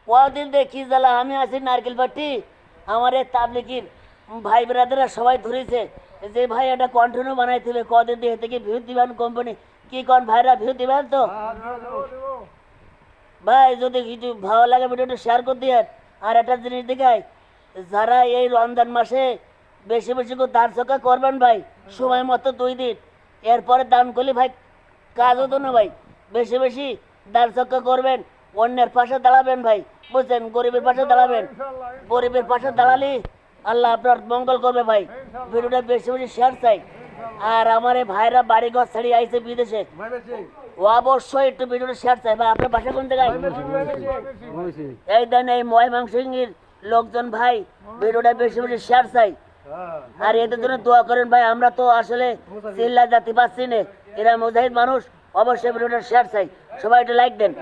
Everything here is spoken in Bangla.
কদিন দেখি জ্বালা আমি আছি নারকেল পাটি আমার এই তাবলিগির ভাই ব্রাদাররা সবাই ধরেছে যে ভাই এটা কন্টিনিউ বানাইতে হবে কদিন দিয়ে থেকে ভিউ দিবেন কোম্পানি কি কোন ভাইরা ভিউ দিবেন তো ভাই যদি কিছু ভালো লাগে ভিডিওটা শেয়ার করে দিয়ে আর একটা জিনিস দেখাই যারা এই রমজান মাসে বেশি বেশি করে দান সৎকার করবেন ভাই সময় মতো 2 দিন এরপরে দান করলে ভাই কাজ হতো না ভাই বেশি বেশি দান সৎকার করবেন অন্যের পাশে দাঁড়াবেন ভাই বুঝছেন গরিবের পাশে দাঁড়াবেন গরিবের পাশে দাঁড়ালে আল্লাহ আপনার মঙ্গল করবে ভাই ভিডিওটা বেশি বেশি শেয়ার চাই আর আমার এই ভাইরা বাড়ি ঘর ছাড়িয়ে আইছে বিদেশে ও অবশ্যই একটু ভিডিওটা শেয়ার চাই ভাই আপনার বাসা কোন জায়গায় এই দেন এই ময়মনসিংহের লোকজন ভাই ভিডিওটা বেশি বেশি শেয়ার চাই আর এদের জন্য দোয়া করেন ভাই আমরা তো আসলে চিল্লা জাতি পাচ্ছি না এরা মুজাহিদ মানুষ অবশ্যই ভিডিওটা শেয়ার চাই সবাই একটু লাইক দেন